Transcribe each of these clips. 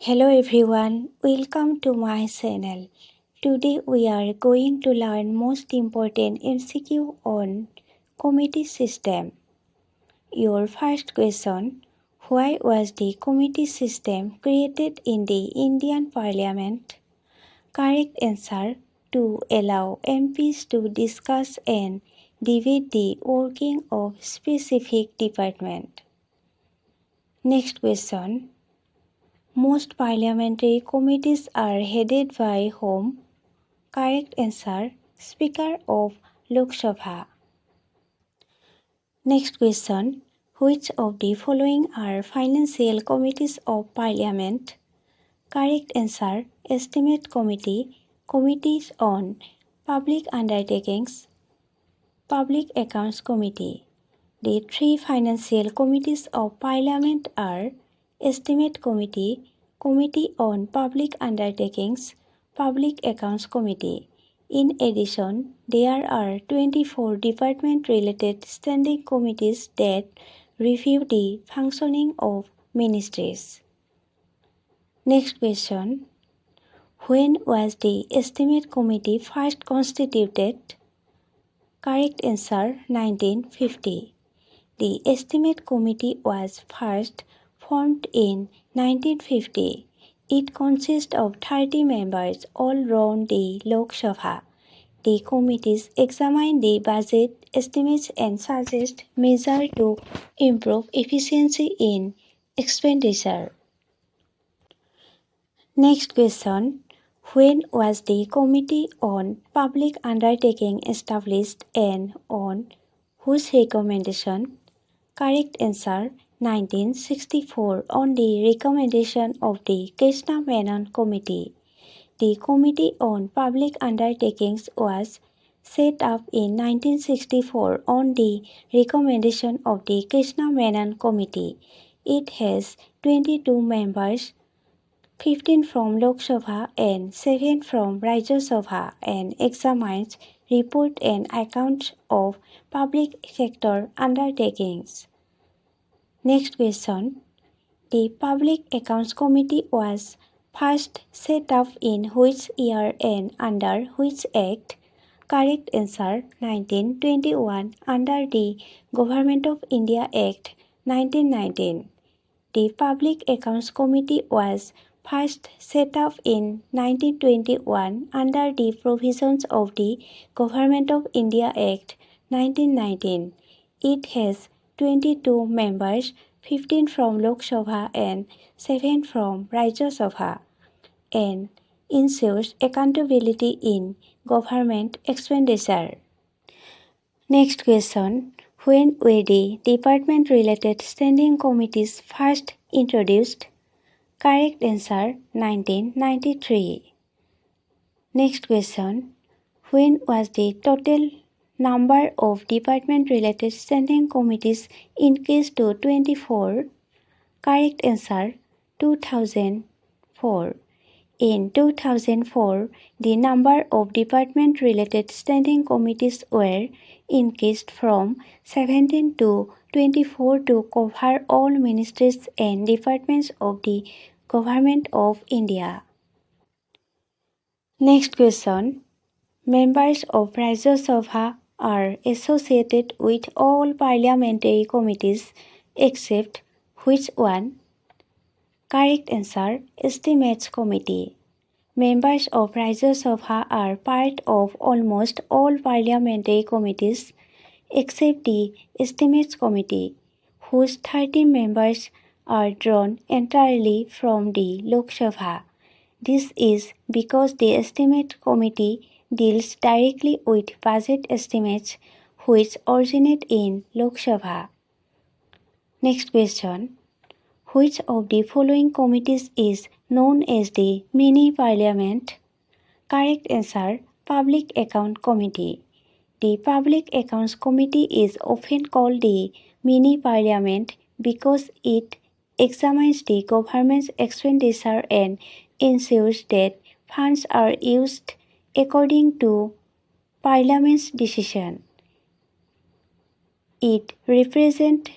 Hello everyone, welcome to my channel. Today we are going to learn most important MCQ on committee system. Your first question, why was the committee system created in the Indian Parliament? Correct answer, to allow MPs to discuss and debate the working of specific department. Next question. Most parliamentary committees are headed by whom? Correct answer, Speaker of Lok Sabha. Next question. Which of the following are financial committees of Parliament? Correct answer, Estimate Committee, Committees on Public Undertakings, Public Accounts Committee. The three financial committees of Parliament are Estimate Committee, Committee on Public Undertakings, Public Accounts Committee. In addition, there are 24 department-related standing committees that review the functioning of ministries. Next question. When was the Estimate Committee first constituted? Correct answer, 1950. The Estimate Committee was first formed in 1950. It consists of 30 members all round the Lok Sabha. The committees examine the budget estimates and suggest measures to improve efficiency in expenditure. Next question. When was the Committee on Public Undertaking established and on whose recommendation? Correct answer, 1964, on the recommendation of the Krishna Menon Committee. The Committee on Public Undertakings was set up in 1964 on the recommendation of the Krishna Menon Committee. It has 22 members, 15 from Lok Sabha and 7 from Rajya Sabha, and examines report and accounts of public sector undertakings. Next question. The Public Accounts Committee was first set up in which year and under which act? Correct answer, 1921, under the Government of India Act 1919. The Public Accounts Committee was first set up in 1921 under the provisions of the Government of India Act 1919. It has 22 members, 15 from Lok Sabha and 7 from Rajya Sabha, and ensures accountability in government expenditure. Next question. When were the department-related standing committees first introduced? Correct answer, 1993. Next question. When was the total number of department-related standing committees increased to 24? Correct answer, 2004. In 2004, the number of department-related standing committees were increased from 17 to 24 to cover all ministries and departments of the Government of India. Next question. Members of Rajya Sabha are associated with all parliamentary committees except which one? Correct answer, Estimates Committee. Members of Rajya Sabha are part of almost all parliamentary committees except the Estimates Committee, whose 30 members are drawn entirely from the Lok Sabha. This is because the Estimate Committee deals directly with budget estimates which originate in Lok Sabha. Next question. Which of the following committees is known as the mini parliament? Correct answer, Public Account Committee. The Public Accounts Committee is often called the mini parliament because it examines the government's expenditure and ensures that funds are used according to Parliament's decision. It represents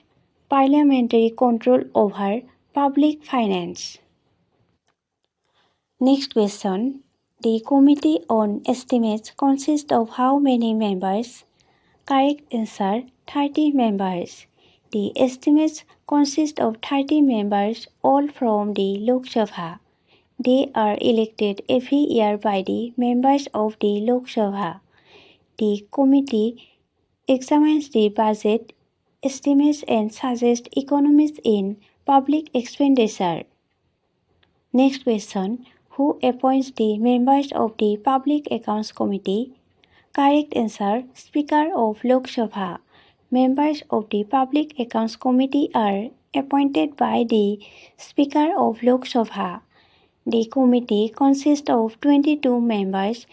parliamentary control over public finance. Next question. The Committee on Estimates consists of how many members? Correct answer 30 members. The estimates consist of 30 members, all from the Lok Sabha. They are elected every year by the members of the Lok Sabha. The committee examines the budget, estimates and suggests economies in public expenditure. Next question. Who appoints the members of the Public Accounts Committee? Correct answer Speaker of Lok Sabha. Members of the Public Accounts Committee are appointed by the Speaker of Lok Sabha. The committee consists of 22 members,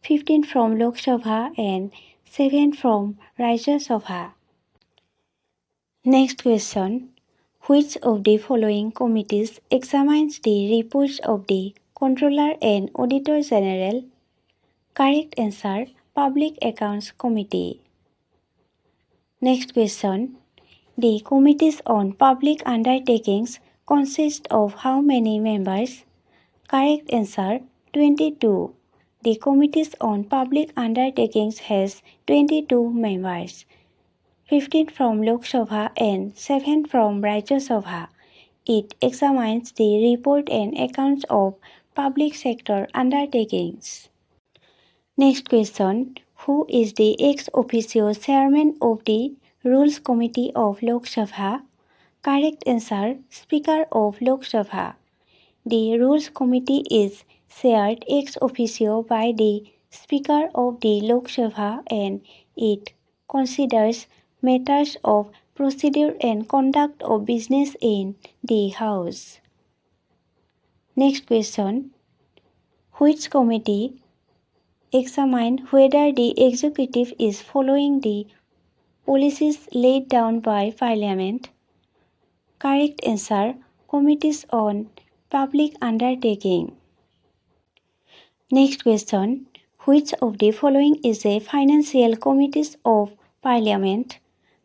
15 from Lok Sabha and 7 from Rajya Sabha. Next question. Which of the following committees examines the reports of the Controller and Auditor General? Correct answer Public Accounts Committee. Next question. The committees on public undertakings consist of how many members? Correct answer 22. The committees on public undertakings has 22 members, 15 from Lok Sabha and 7 from Rajya Sabha. It examines the report and accounts of public sector undertakings. Next question. Who is the ex officio chairman of the Rules Committee of Lok Sabha? Correct answer Speaker of Lok Sabha. The Rules Committee is chaired ex officio by the Speaker of the Lok Sabha and it considers matters of procedure and conduct of business in the House. Next question. Which committee examines whether the executive is following the policies laid down by Parliament? Correct answer Committees on Public Undertaking. Next question. Which of the following is a financial committees of Parliament?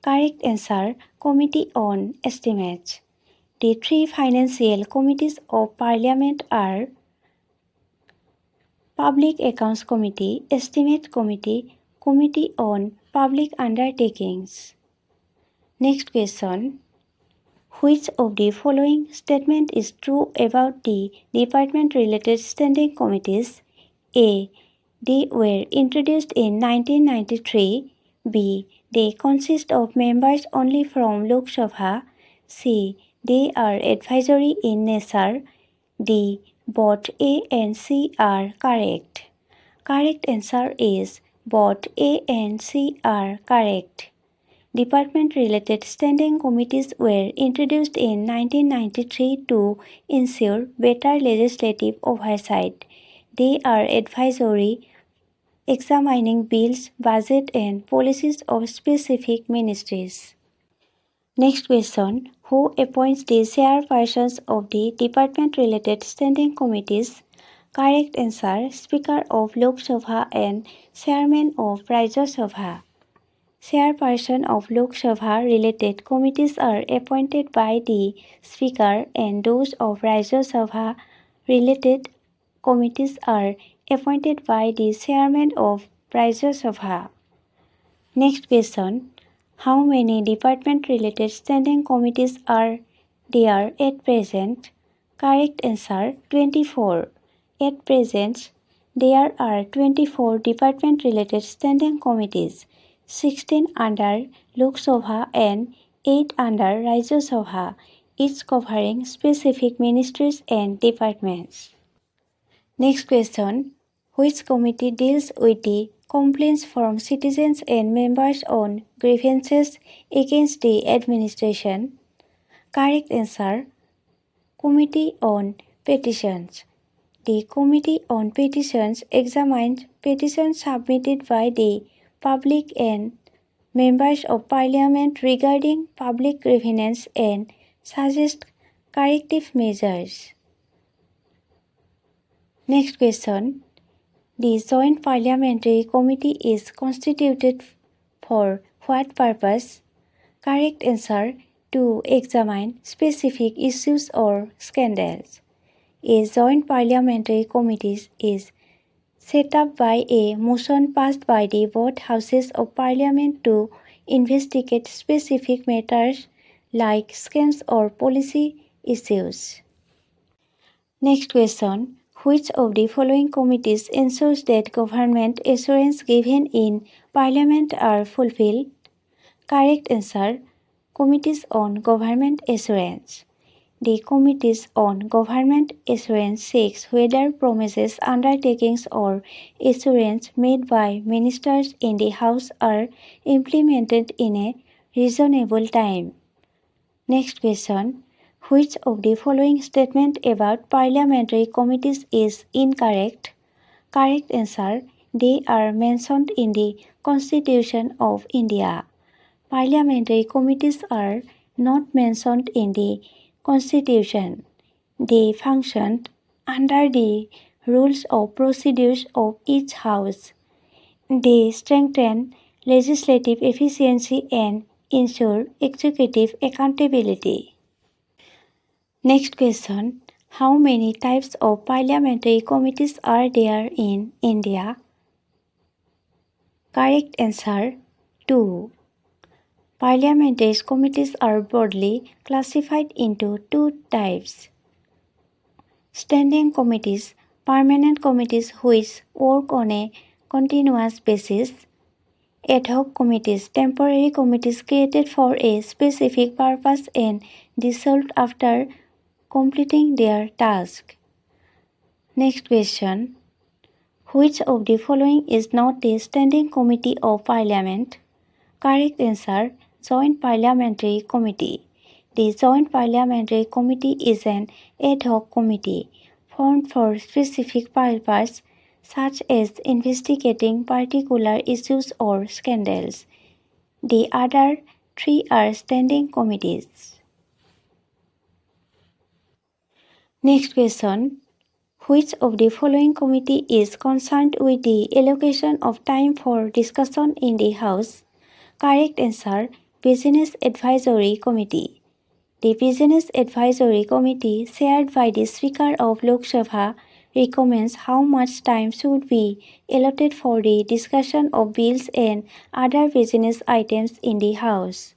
Correct answer Committee on Estimates. The three financial committees of Parliament are Public Accounts Committee, Estimate Committee, Committee on Public Undertakings. Next question. Which of the following statement is true about the department-related standing committees? A. They were introduced in 1993. B. They consist of members only from Lok Sabha. C. They are advisory in nature. D. Both A and C are correct. Correct answer is both A and C are correct. Department-related standing committees were introduced in 1993 to ensure better legislative oversight. They are advisory, examining bills, budget and policies of specific ministries. Next question. Who appoints the chairpersons of the department-related standing committees? Correct answer Speaker of Lok Sabha and Chairman of Rajya Sabha. Chairperson of Lok Sabha related committees are appointed by the Speaker and those of Rajya Sabha related committees are appointed by the Chairman of Rajya Sabha. Next question. How many department-related standing committees are there at present? Correct answer 24. At present, there are 24 department-related standing committees, 16 under Lok Sabha and 8 under Rajya Sabha, each covering specific ministries and departments. Next question. Which committee deals with the complaints from citizens and members on grievances against the administration? Correct answer Committee on Petitions. The Committee on Petitions examines petitions submitted by the public and members of Parliament regarding public grievances and suggests corrective measures. Next question. The Joint Parliamentary Committee is constituted for what purpose? Correct answer to examine specific issues or scandals. A joint parliamentary committee is set up by a motion passed by the both houses of parliament to investigate specific matters like schemes or policy issues. Next question. Which of the following committees ensures that government assurance given in Parliament are fulfilled? Correct answer. Committees on Government Assurance. The Committees on Government Assurance seeks whether promises, undertakings or assurance made by ministers in the House are implemented in a reasonable time. Next question. Which of the following statement about parliamentary committees is incorrect? Correct answer. They are mentioned in the Constitution of India. Parliamentary committees are not mentioned in the Constitution. They function under the rules of procedures of each house. They strengthen legislative efficiency and ensure executive accountability. Next question. How many types of parliamentary committees are there in India? Correct answer. 2. Parliamentary committees are broadly classified into two types. Standing committees, permanent committees which work on a continuous basis. Ad hoc committees, temporary committees created for a specific purpose and dissolved after completing their task. Next question. Which of the following is not a standing committee of Parliament? Correct answer. Joint Parliamentary Committee. The Joint Parliamentary Committee is an ad hoc committee formed for specific purpose such as investigating particular issues or scandals. The other three are standing committees. Next question. Which of the following committee is concerned with the allocation of time for discussion in the House? Correct answer. Business Advisory Committee. The Business Advisory Committee, chaired by the Speaker of Lok Sabha, recommends how much time should be allotted for the discussion of bills and other business items in the House.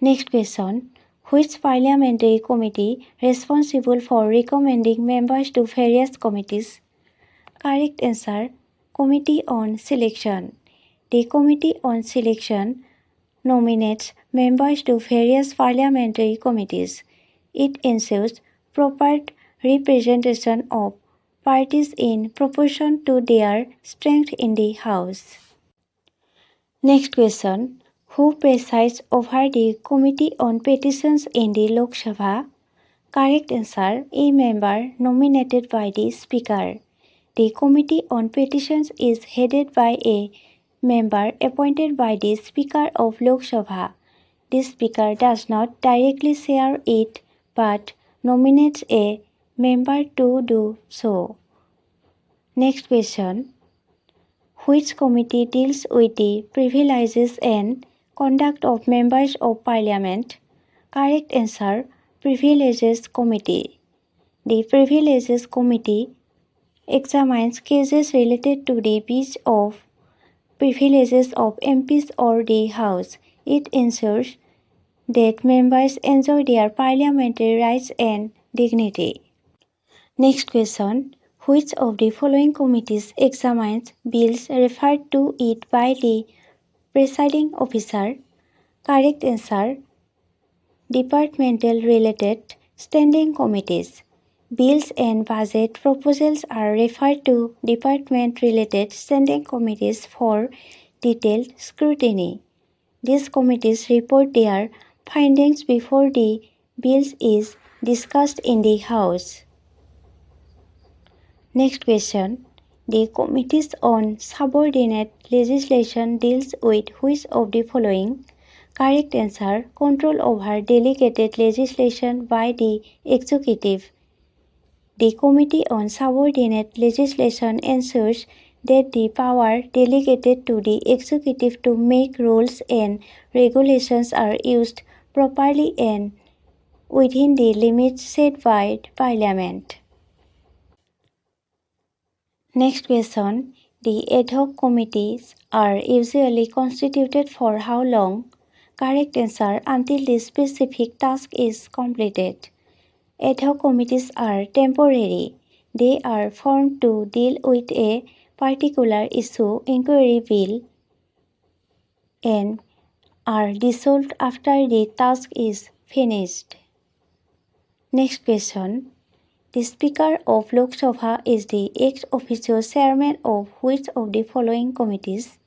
Next question. Which parliamentary committee responsible for recommending members to various committees? Correct answer. Committee on Selection. The Committee on Selection nominates members to various parliamentary committees. It ensures proper representation of parties in proportion to their strength in the House. Next question. Who presides over the Committee on Petitions in the Lok Sabha? Correct answer. A member nominated by the Speaker. The Committee on Petitions is headed by a member appointed by the Speaker of Lok Sabha. The Speaker does not directly chair it but nominates a member to do so. Next question. Which committee deals with the privileges and conduct of members of Parliament? Correct answer. Privileges Committee. The Privileges Committee examines cases related to the breach of privileges of MPs or the House. It ensures that members enjoy their parliamentary rights and dignity. Next question. Which of the following committees examines bills referred to it by the presiding officer? Correct answer. Departmental related standing committees. Bills and budget proposals are referred to department-related standing committees for detailed scrutiny. These committees report their findings before the bills is discussed in the House. Next question. The Committees on Subordinate Legislation deals with which of the following? Correct answer. Control over delegated legislation by the Executive. The Committee on Subordinate Legislation ensures that the power delegated to the Executive to make rules and regulations are used properly and within the limits set by Parliament. Next question. The ad hoc committees are usually constituted for how long? Correct answer, until the specific task is completed. Ad hoc committees are temporary. They are formed to deal with a particular issue, inquiry, bill, and are dissolved after the task is finished. Next question. The Speaker of Lok Sabha is the ex officio chairman of which of the following committees?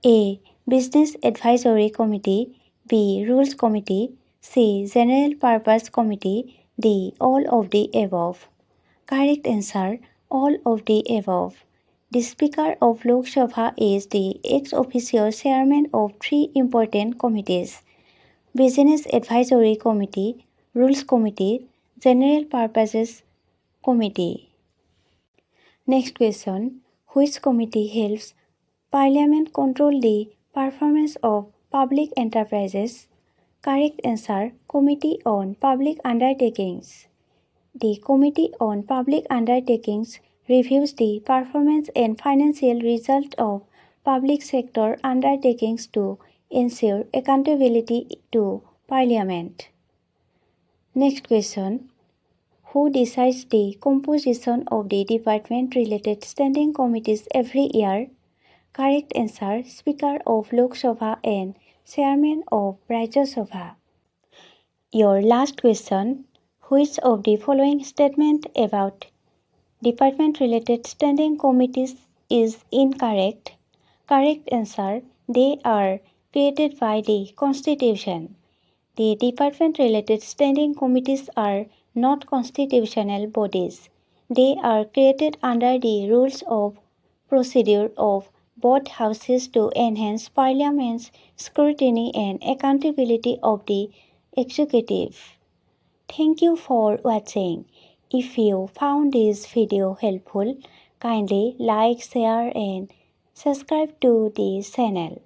A. Business Advisory Committee, B. Rules Committee, C. General Purpose Committee, D. All of the above. Correct answer, all of the above. The Speaker of Lok Sabha is the ex officio chairman of three important committees: Business Advisory Committee, Rules Committee, General Purposes Committee. Next question. Which committee helps Parliament control the performance of public enterprises? Correct answer, Committee on Public Undertakings. The Committee on Public Undertakings reviews the performance and financial result of public sector undertakings to ensure accountability to Parliament. Next question. Who decides the composition of the department-related standing committees every year? Correct answer, Speaker of Lok Sabha and Chairman of Rajya Sabha. Your last question. Which of the following statement about department-related standing committees is incorrect? Correct answer, they are created by the Constitution. The department-related standing committees are not constitutional bodies. They are created under the rules of procedure of both houses to enhance Parliament's scrutiny and accountability of the executive. Thank you for watching. If you found this video helpful, kindly like, share and subscribe to the channel.